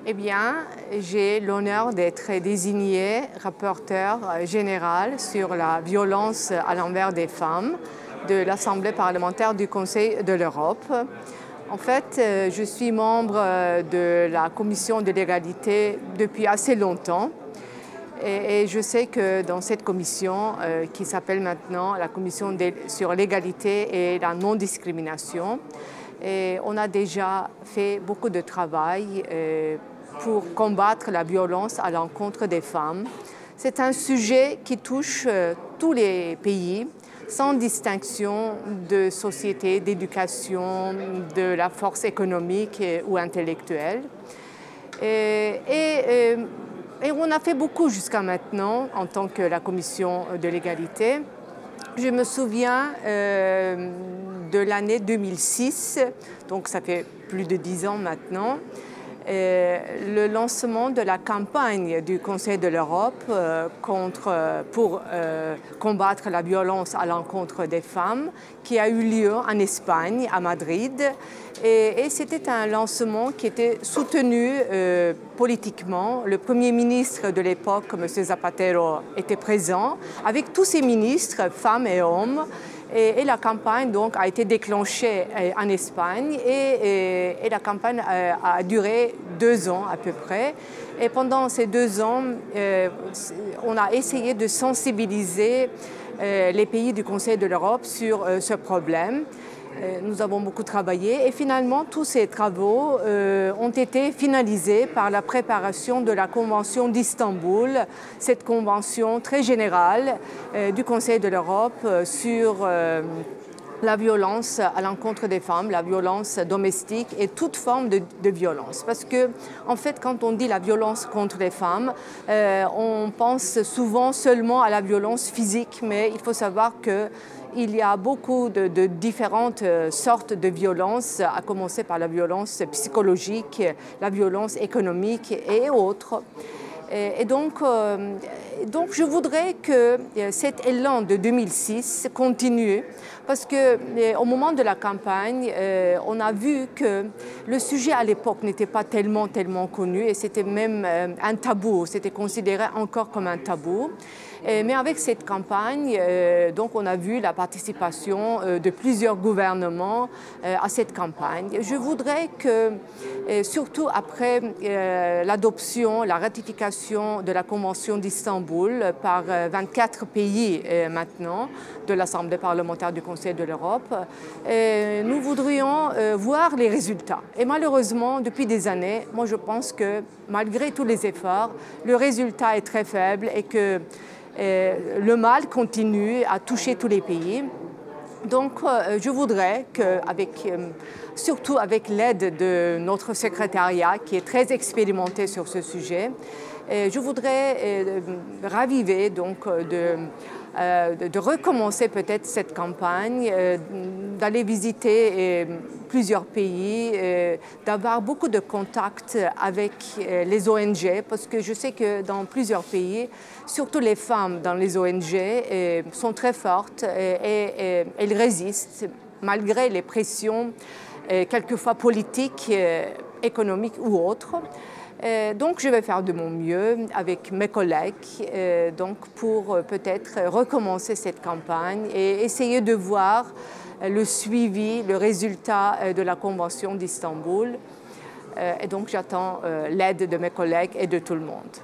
Eh bien, j'ai l'honneur d'être désigné rapporteur général sur la violence à l'envers des femmes de l'Assemblée parlementaire du Conseil de l'Europe. En fait, je suis membre de la commission de l'égalité depuis assez longtemps. Et je sais que dans cette commission, qui s'appelle maintenant la commission sur l'égalité et la non-discrimination, on a déjà fait beaucoup de travail pour combattre la violence à l'encontre des femmes. C'est un sujet qui touche tous les pays, sans distinction de société, d'éducation, de la force économique ou intellectuelle. Et on a fait beaucoup jusqu'à maintenant en tant que la commission de l'égalité. Je me souviens de l'année 2006, donc ça fait plus de 10 ans maintenant, le lancement de la campagne du Conseil de l'Europe pour combattre la violence à l'encontre des femmes qui a eu lieu en Espagne, à Madrid. Et c'était un lancement qui était soutenu politiquement. Le Premier ministre de l'époque, M. Zapatero, était présent avec tous ses ministres, femmes et hommes. Et la campagne donc, a été déclenchée en Espagne et la campagne a duré 2 ans à peu près. Et pendant ces 2 ans, on a essayé de sensibiliser les pays du Conseil de l'Europe sur ce problème. Nous avons beaucoup travaillé et finalement tous ces travaux ont été finalisés par la préparation de la Convention d'Istanbul, cette convention très générale du Conseil de l'Europe sur la violence à l'encontre des femmes, la violence domestique et toute forme de violence. Parce que, en fait, quand on dit la violence contre les femmes, on pense souvent seulement à la violence physique, mais il faut savoir qu'il y a beaucoup de différentes sortes de violences, à commencer par la violence psychologique, la violence économique et autres. Et donc, je voudrais que cet élan de 2006 continue parce qu'au moment de la campagne, on a vu que le sujet à l'époque n'était pas tellement connu et c'était même un tabou, c'était considéré encore comme un tabou. Mais avec cette campagne, donc on a vu la participation de plusieurs gouvernements à cette campagne. Je voudrais que, surtout après l'adoption, la ratification de la Convention d'Istanbul par 24 pays maintenant de l'Assemblée parlementaire du Conseil de l'Europe, nous voudrions voir les résultats. Et malheureusement, depuis des années, moi je pense que malgré tous les efforts, le résultat est très faible et que le mal continue à toucher tous les pays. Donc, je voudrais surtout avec l'aide de notre secrétariat, qui est très expérimenté sur ce sujet, je voudrais raviver, donc, de recommencer peut-être cette campagne, d'aller visiter plusieurs pays, d'avoir beaucoup de contacts avec les ONG, parce que je sais que dans plusieurs pays, surtout les femmes dans les ONG sont très fortes et elles résistent malgré les pressions quelquefois politiques, économiques ou autres. Donc je vais faire de mon mieux avec mes collègues donc pour peut-être recommencer cette campagne et essayer de voir le suivi, le résultat de la Convention d'Istanbul. Et donc j'attends l'aide de mes collègues et de tout le monde.